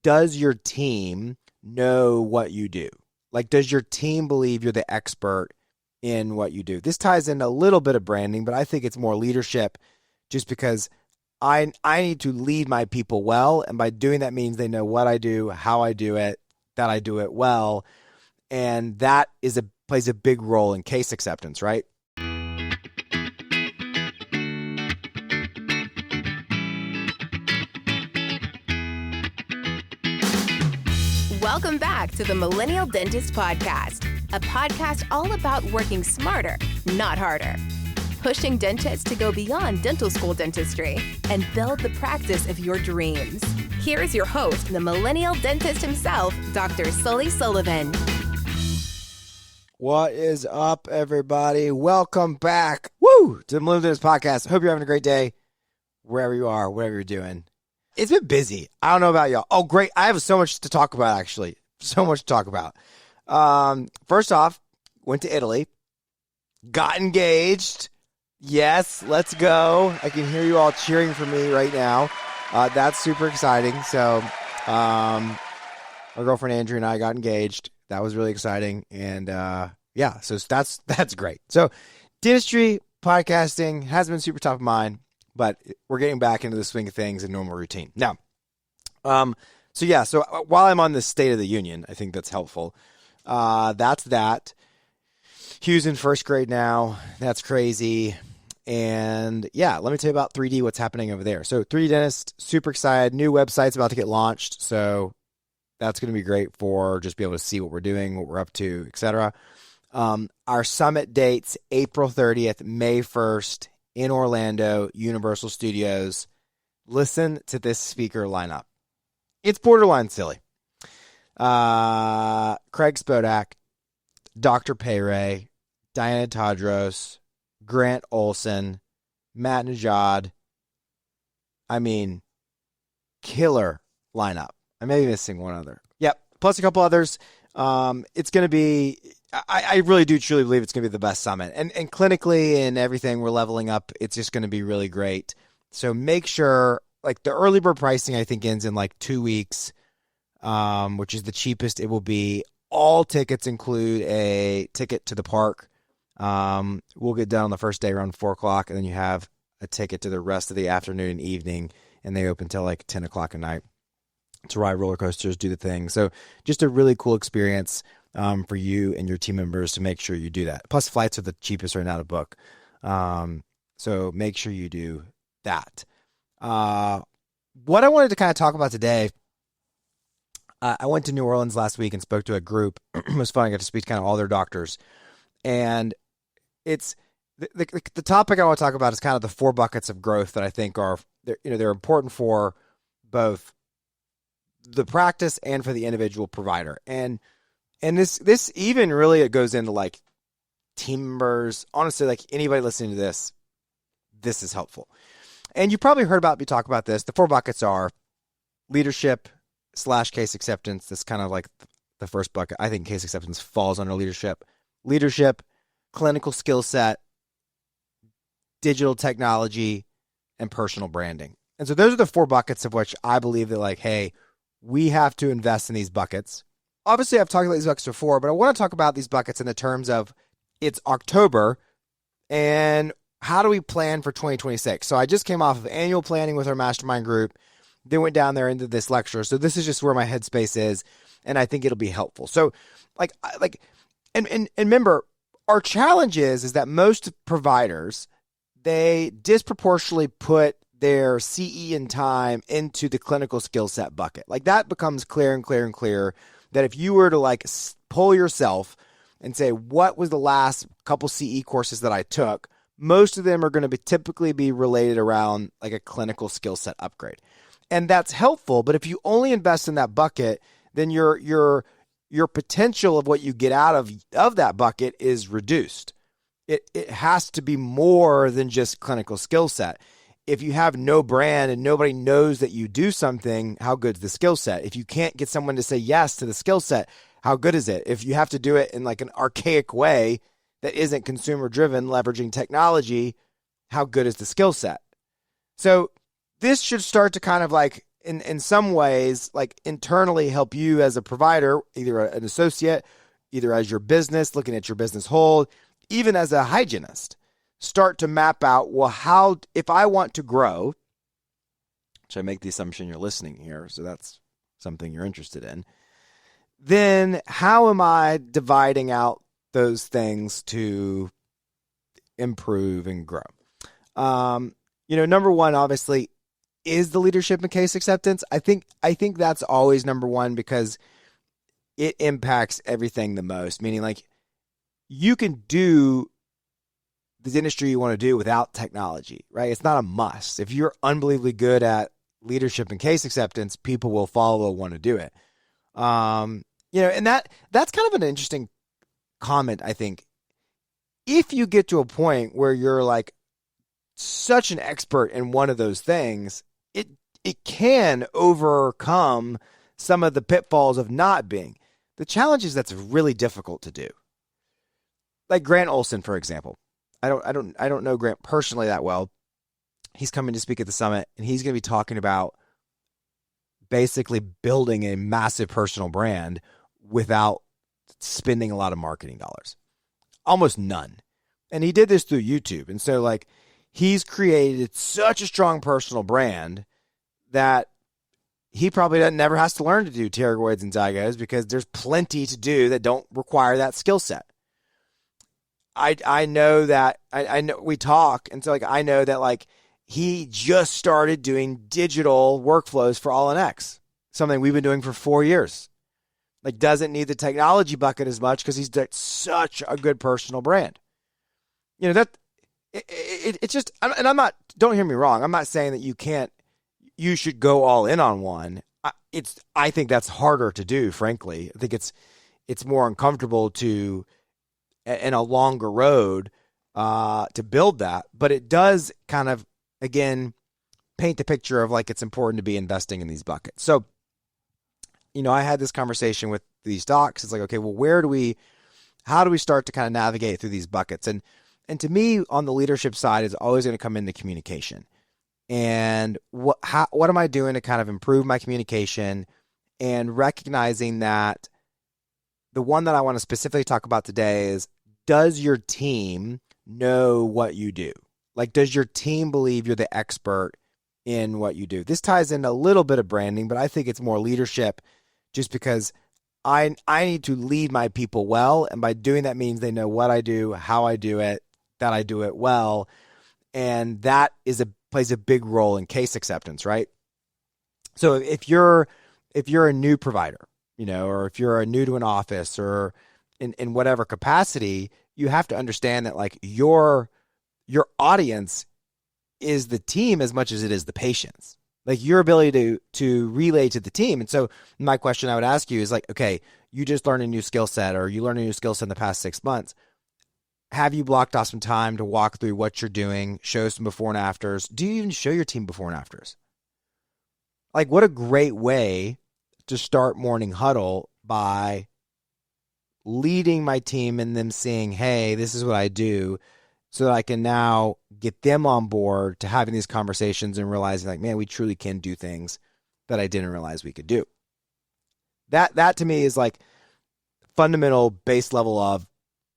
does your team know what you do? Like, does your team believe you're the expert in what you do? This ties in a little bit of branding, but I think it's more leadership just because I need to lead my people well. And by doing that means they know what I do, how I do it, that I do it well. And that plays a big role in case acceptance, right? Welcome back to the Millennial Dentist Podcast, a podcast all about working smarter, not harder. Pushing dentists to go beyond dental school dentistry and build the practice of your dreams. Here is your host, the Millennial Dentist himself, Dr. Sully Sullivan. What is up, everybody? Welcome back to the Millennial Dentist Podcast. Hope you're having a great day wherever you are, whatever you're doing. It's been busy. I don't know about y'all. Oh, great. I have so much to talk about, actually. So much to talk about. First off, went to Italy. Got engaged. Yes, let's go. I can hear you all cheering for me right now. That's super exciting. So, my girlfriend Andrea and I got engaged. That was really exciting. And, yeah, so that's great. So, dentistry, podcasting has been super top of mind. But we're getting back into the swing of things and normal routine. Now, so while I'm on the State of the Union, I think that's helpful. That's that. Hugh's in first grade now. That's crazy. And yeah, let me tell you about 3D, what's happening over there. So 3D Dentist, super excited. New website's about to get launched. So that's going to be great for just be able to see what we're doing, what we're up to, etc. Our summit dates, April 30th, May 1st, in Orlando, Universal Studios. Listen to this speaker lineup. It's borderline silly. Craig Spodak, Dr. Payray, Diana Tadros, Grant Olson, Matt Najad. I mean, killer lineup. I may be missing one other. Yep, plus a couple others. It's going to be... I really do truly believe it's going to be the best summit. And clinically and everything, we're leveling up. It's just going to be really great. So make sure, like the early bird pricing, I think ends in like 2 weeks, which is the cheapest it will be. All tickets include a ticket to the park. We'll get done on the first day around 4 o'clock, and then you have a ticket to the rest of the afternoon and evening, and they open till like 10 o'clock at night to ride roller coasters, do the thing. So just a really cool experience. For you and your team members to make sure you do that. Plus, flights are the cheapest right now to book. So make sure you do that. What I wanted to kind of talk about today, I went to New Orleans last week and spoke to a group. It was fun. I got to speak to kind of all their doctors. And it's the topic I want to talk about is kind of the 4 buckets of growth that I think are, they're important for both the practice and for the individual provider. And this even really, it goes into like team members. Honestly, like anybody listening to this is helpful. And you probably heard about me talk about this. The 4 buckets are leadership / case acceptance. That's kind of like the first bucket. I think case acceptance falls under leadership. Leadership, clinical skill set, digital technology, and personal branding. And so those are the 4 buckets of which I believe that like, hey, we have to invest in these buckets. Obviously, I've talked about these buckets before, but I want to talk about these buckets in the terms of it's October and how do we plan for 2026? So I just came off of annual planning with our mastermind group, then went down there into this lecture. So this is just where my headspace is, and I think it'll be helpful. So and remember, our challenge is that most providers, they disproportionately put their CE and time into the clinical skill set bucket. Like that becomes clear and clear and clear. That if you were to like pull yourself and say, what was the last couple CE courses that I took? Most of them are going to typically be related around like a clinical skill set upgrade. And that's helpful. But if you only invest in that bucket, then your potential of what you get out of that bucket is reduced. It has to be more than just clinical skill set. If you have no brand and nobody knows that you do something, how good's the skill set? If you can't get someone to say yes to the skill set, how good is it? If you have to do it in like an archaic way that isn't consumer driven, leveraging technology, how good is the skill set? So this should start to kind of like in some ways, like internally help you as a provider, either an associate, either as your business, looking at your business whole, even as a hygienist, start to map out, well, how, if I want to grow, which I make the assumption you're listening here, so that's something you're interested in, then how am I dividing out those things to improve and grow? Number one, obviously, is the leadership and case acceptance. I think that's always number one because it impacts everything the most. Meaning, like, you can do the dentistry you want to do without technology, right? It's not a must. If you're unbelievably good at leadership and case acceptance, people will follow, want to do it. And that's kind of an interesting comment, I think. If you get to a point where you're like such an expert in one of those things, it can overcome some of the pitfalls of not being. The challenge is that's really difficult to do. Like Grant Olson, for example. I don't know Grant personally that well. He's coming to speak at the summit, and he's going to be talking about basically building a massive personal brand without spending a lot of marketing dollars. Almost none. And he did this through YouTube. And so, like, he's created such a strong personal brand that he probably never has to learn to do pterygoids and zygos because there's plenty to do that don't require that skill set. I know that I know we talk, and so like I know that like he just started doing digital workflows for All in X, something we've been doing for 4 years. Like, doesn't need the technology bucket as much because he's got such a good personal brand. It's just, and I'm not, don't hear me wrong. I'm not saying that you should go all in on one. I think that's harder to do, frankly. I think it's more uncomfortable to, and a longer road to build that. But it does kind of, again, paint the picture of like it's important to be investing in these buckets. So, I had this conversation with these docs. It's like, okay, well, how do we start to kind of navigate through these buckets? And to me, on the leadership side, is always going to come into communication. And what am I doing to kind of improve my communication, and recognizing that the one that I want to specifically talk about today is, does your team know what you do? Like, does your team believe you're the expert in what you do? This ties in a little bit of branding, but I think it's more leadership, just because I need to lead my people well. And by doing that means they know what I do, how I do it, that I do it well. And that plays a big role in case acceptance, right? So if you're a new provider, or if you're new to an office, or in whatever capacity, you have to understand that like your audience is the team as much as it is the patients. Like, your ability to relay to the team. And so my question I would ask you is like, okay, you just learned a new skill set, or you learned a new skill set in the past 6 months. Have you blocked off some time to walk through what you're doing, show some before and afters? Do you even show your team before and afters? Like, what a great way to start morning huddle, by leading my team and them seeing, hey, this is what I do, so that I can now get them on board to having these conversations and realizing like, man, we truly can do things that I didn't realize we could do. That to me is like fundamental base level of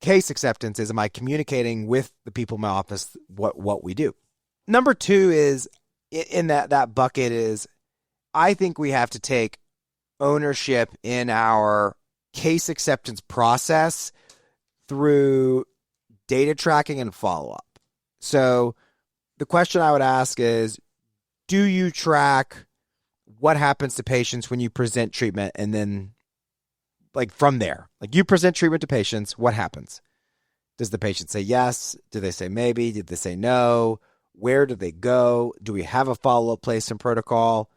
case acceptance. Is, am I communicating with the people in my office what we do? Number two is, in that bucket is, I think we have to take ownership in our case acceptance process through data tracking and follow-up. So the question I would ask is, do you track what happens to patients when you present treatment? And then, like, from there, like, you present treatment to patients, what happens? Does the patient say yes? Do they say maybe? Did they say no? Where do they go? Do we have a follow-up place and protocol?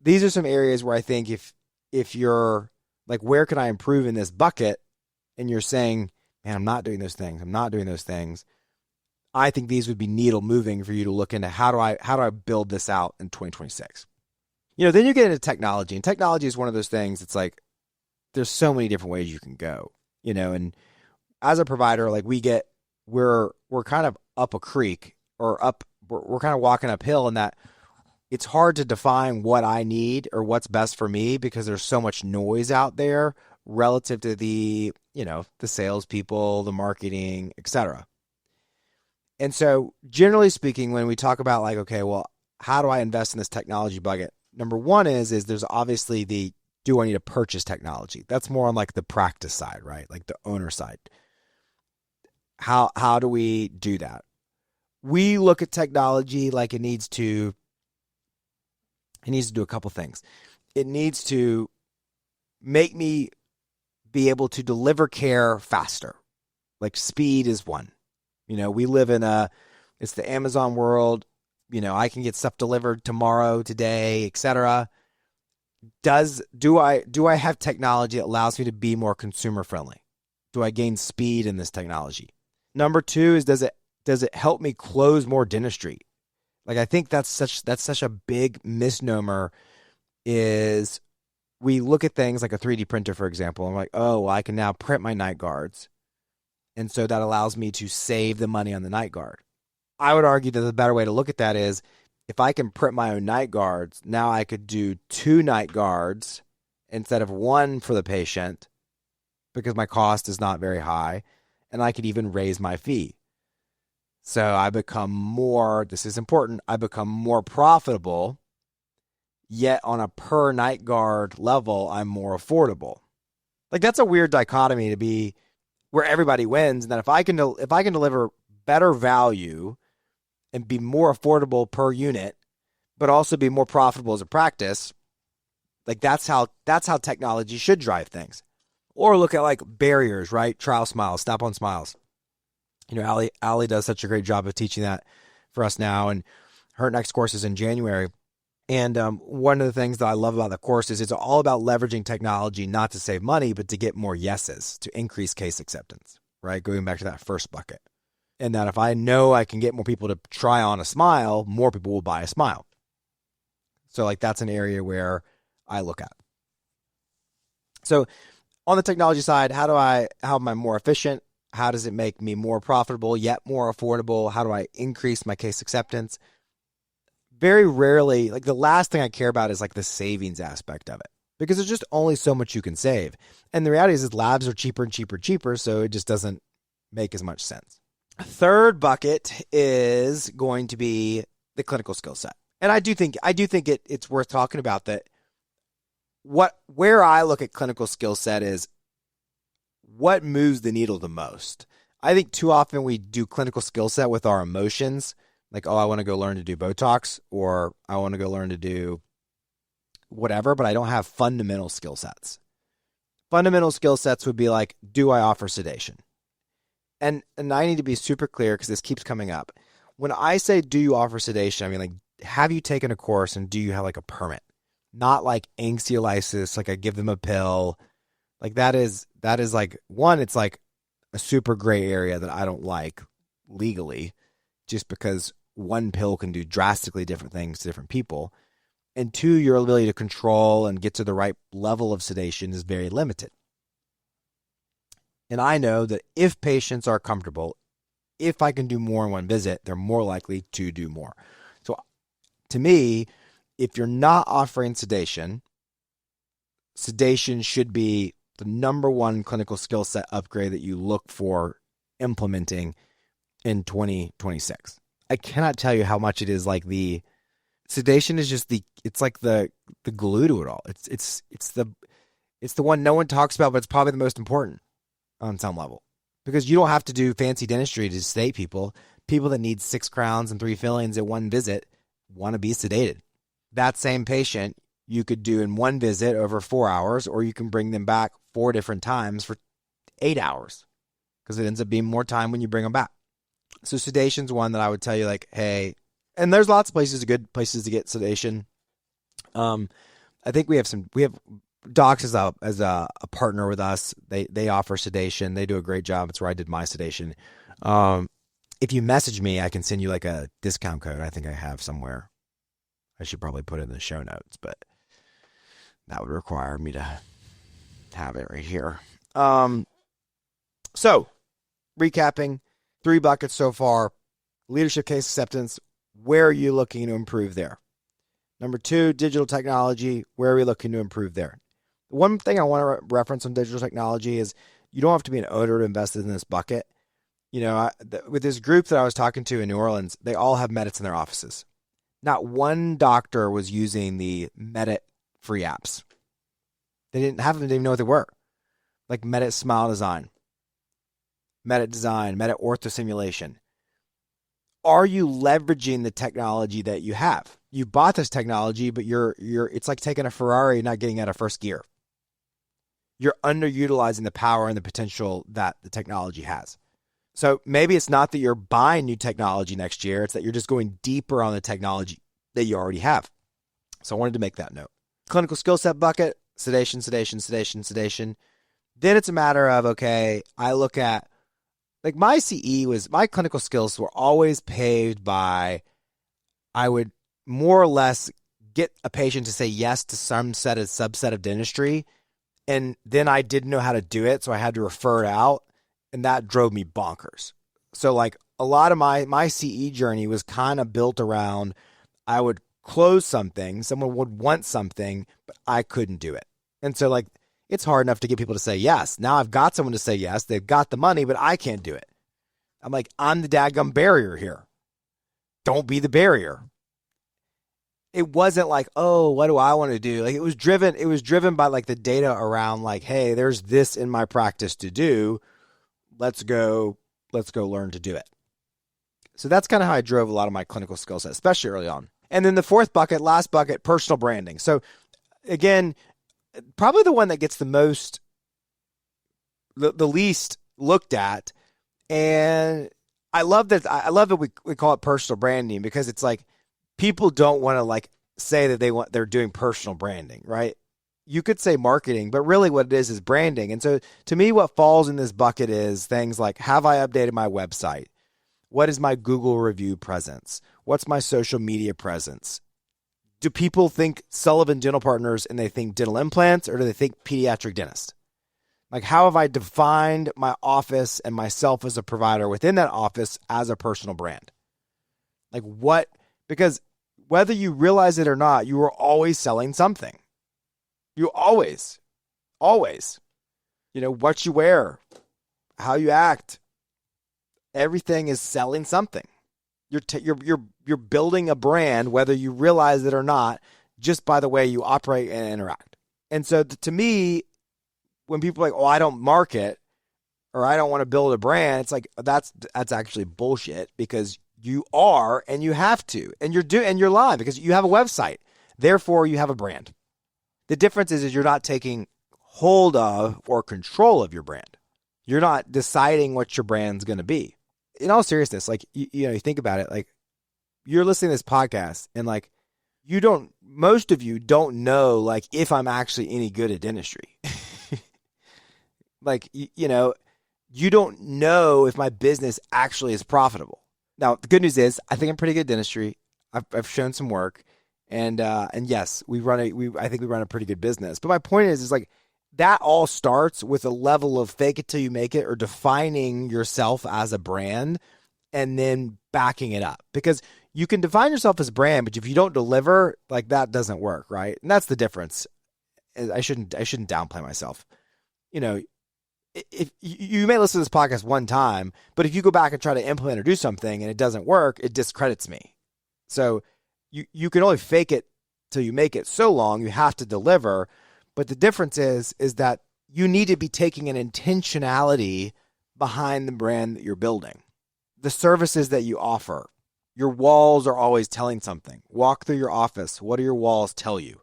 These are some areas where I think if you're like, where can I improve in this bucket? And you're saying, man, I'm not doing those things. I think these would be needle moving for you to look into, how do I build this out in 2026? Then you get into technology, and technology is one of those things. It's like, there's so many different ways you can go, and as a provider, like, we're kind of up a creek, or we're kind of walking uphill, in that, it's hard to define what I need or what's best for me because there's so much noise out there relative to the salespeople, the marketing, etc. And so generally speaking, when we talk about like, okay, well, how do I invest in this technology bucket? Number one is there's obviously do I need to purchase technology? That's more on like the practice side, right? Like the owner side. How do we do that? We look at technology like it needs to do a couple things. It needs to make me be able to deliver care faster. Like speed is one. We live in it's the Amazon world. I can get stuff delivered tomorrow, today, etc. Do I have technology that allows me to be more consumer friendly? Do I gain speed in this technology? Number two is does it help me close more dentistry? Like I think that's such a big misnomer is we look at things like a 3D printer, for example, and I'm like, oh, well, I can now print my night guards. And so that allows me to save the money on the night guard. I would argue that the better way to look at that is if I can print my own night guards, now I could do 2 night guards instead of 1 for the patient because my cost is not very high. And I could even raise my fee. So I become more, this is important, I become more profitable, yet on a per night guard level, I'm more affordable. Like that's a weird dichotomy to be where everybody wins. And then if I can deliver better value and be more affordable per unit, but also be more profitable as a practice, like that's how technology should drive things. Or look at like barriers, right? Trial smiles, snap on smiles. Allie does such a great job of teaching that for us now. And her next course is in January. And one of the things that I love about the course is it's all about leveraging technology, not to save money, but to get more yeses, to increase case acceptance, right? Going back to that first bucket. And that if I know I can get more people to try on a smile, more people will buy a smile. So like that's an area where I look at. So on the technology side, how am I more efficient? How does it make me more profitable yet more affordable? How do I increase my case acceptance? Very rarely, like the last thing I care about is like the savings aspect of it because there's just only so much you can save. And the reality is labs are cheaper and cheaper, so it just doesn't make as much sense. Third bucket is going to be the clinical skill set. And I do think it's worth talking about that. Where I look at clinical skill set is what moves the needle the most. I think too often we do clinical skill set with our emotions. Like, oh, I want to go learn to do Botox or I want to go learn to do whatever, but I don't have fundamental skill sets. Fundamental skill sets would be like, do I offer sedation? And I need to be super clear because this keeps coming up. When I say, do you offer sedation? I mean, like, have you taken a course and do you have like a permit? Not like anxiolysis, like I give them a pill. Like that is like, one, it's like a super gray area that I don't like legally just because one pill can do drastically different things to different people. And two, your ability to control and get to the right level of sedation is very limited. And I know that if patients are comfortable, if I can do more in one visit, they're more likely to do more. So to me, if you're not offering sedation, sedation should be the number one clinical skill set upgrade that you look for implementing in 2026. I cannot tell you how much it is like the sedation is just it's like the glue to it all. It's the one no one talks about, but it's probably the most important on some level because you don't have to do fancy dentistry to sedate people. People that need 6 crowns and 3 fillings at one visit want to be sedated. That same patient you could do in one visit over 4 hours, or you can bring them back 4 different times for 8 hours because it ends up being more time when you bring them back. So sedation's one that I would tell you like, hey, and there's lots of good places to get sedation. I think we have Docs as a partner with us. They offer sedation. They do a great job. It's where I did my sedation. If you message me, I can send you like a discount code. I think I have somewhere. I should probably put it in the show notes, but that would require me to have it right here. So recapping, 3 buckets so far. Leadership case acceptance. Where are you looking to improve there? Number 2, digital technology. Where are we looking to improve there? One thing I want to reference on digital technology is you don't have to be an owner to invest in this bucket. With this group that I was talking to in New Orleans, they all have Medits in their offices. Not one doctor was using the Medit free apps. They didn't even know what they were. Like Medit Smile Design, Medit Design, Medit Ortho Simulation. Are you leveraging the technology that you have? You bought this technology, but it's like taking a Ferrari and not getting out of first gear. You're underutilizing the power and the potential that the technology has. So maybe it's not that you're buying new technology next year. It's that you're just going deeper on the technology that you already have. So I wanted to make that note. Clinical skill set bucket, sedation, sedation, sedation, sedation. Then it's a matter of, okay, I look at, like my clinical skills were always paved by, I would more or less get a patient to say yes to some subset of dentistry. And then I didn't know how to do it. So I had to refer it out. And that drove me bonkers. So like a lot of my CE journey was kind of built around, I would close something, someone would want something, but I couldn't do it. And so like, it's hard enough to get people to say yes. Now I've got someone to say yes. They've got the money, but I can't do it. I'm like, I'm the daggum barrier here. Don't be the barrier. It wasn't like, oh, what do I want to do? Like it was driven by like the data around like, hey, there's this in my practice to do. Let's go learn to do it. So that's kind of how I drove a lot of my clinical skill set, especially early on. And then the fourth bucket, last bucket, personal branding. So again, probably the one that gets the most, the least looked at. And I love that we call it personal branding, because it's like people don't want to like say that they're doing personal branding, right? You could say marketing, but really what it is branding. And so to me, what falls in this bucket is things like, have I updated my website? What is my Google review presence? What's my social media presence? Do people think Sullivan Dental Partners and they think dental implants, or do they think pediatric dentist? Like, how have I defined my office and myself as a provider within that office as a personal brand? Like what? Because whether you realize it or not, you are always selling something. You always, what you wear, how you act, everything is selling something. You're building a brand, whether you realize it or not, just by the way you operate and interact. And so to me, when people are like, oh, I don't market, or I don't want to build a brand, it's like, that's actually bullshit, because you are, and you have to, and you're lying, because you have a website. Therefore, you have a brand. The difference is you're not taking hold of or control of your brand. You're not deciding what your brand's going to be. In all seriousness, like, you think about it, like you're listening to this podcast and like, most of you don't know, like, if I'm actually any good at dentistry. Like, you don't know if my business actually is profitable. Now, the good news is I think I'm pretty good at dentistry. I've shown some work. And yes, I think we run a pretty good business. But my point is like, that all starts with a level of fake it till you make it, or defining yourself as a brand and then backing it up. Because you can define yourself as a brand, but if you don't deliver, like, that doesn't work, right? And that's the difference. I shouldn't downplay myself. If you may listen to this podcast one time, but if you go back and try to implement or do something and it doesn't work, it discredits me. So you can only fake it till you make it so long. You have to deliver. But the difference is that you need to be taking an intentionality behind the brand that you're building. The services that you offer, your walls are always telling something. Walk through your office. What do your walls tell you?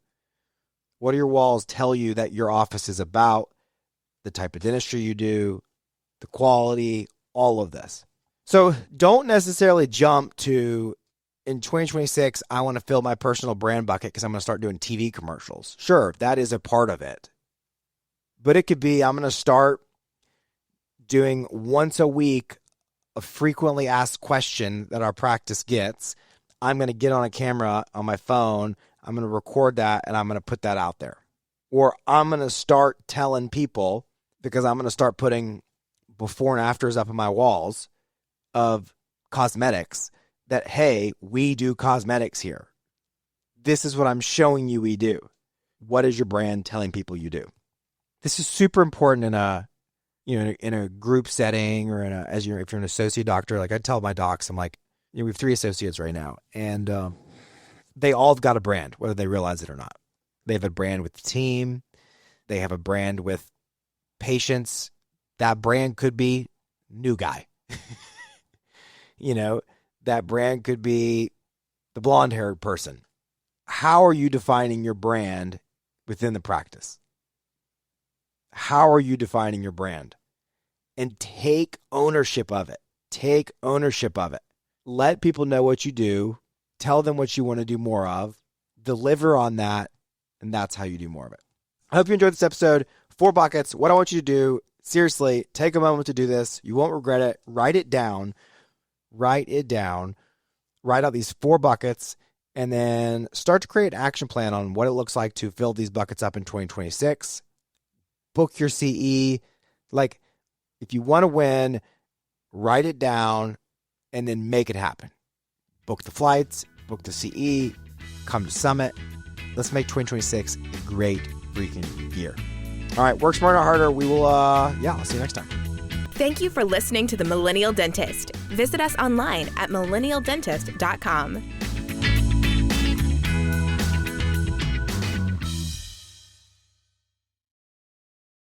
What do your walls tell you that your office is about? The type of dentistry you do, the quality, all of this. So don't necessarily jump to, in 2026, I want to fill my personal brand bucket because I'm going to start doing TV commercials. Sure, that is a part of it. But it could be, I'm going to start doing once a week a frequently asked question that our practice gets. I'm going to get on a camera on my phone. I'm going to record that and I'm going to put that out there. Or I'm going to start telling people, because I'm going to start putting before and afters up on my walls of cosmetics, that, hey, we do cosmetics here. This is what I'm showing you we do. What is your brand telling people you do? This is super important in a group setting or if you're an associate doctor. Like I tell my docs, I'm like, we have 3 associates right now, and they all have got a brand, whether they realize it or not. They have a brand with the team. They have a brand with patients. That brand could be new guy. That brand could be the blonde-haired person. How are you defining your brand within the practice? How are you defining your brand? And take ownership of it. Take ownership of it. Let people know what you do. Tell them what you want to do more of. Deliver on that. And that's how you do more of it. I hope you enjoyed this episode. 4 buckets. What I want you to do, seriously, take a moment to do this. You won't regret it. Write it down. Write it down. Write out these 4 buckets. And then start to create an action plan on what it looks like to fill these buckets up in 2026. Book your CE. Like, if you want to win, write it down and then make it happen. Book the flights, book the CE, come to Summit. Let's make 2026 a great freaking year. All right, work smarter, not harder. We will, I'll see you next time. Thank you for listening to The Millennial Dentist. Visit us online at millennialdentist.com.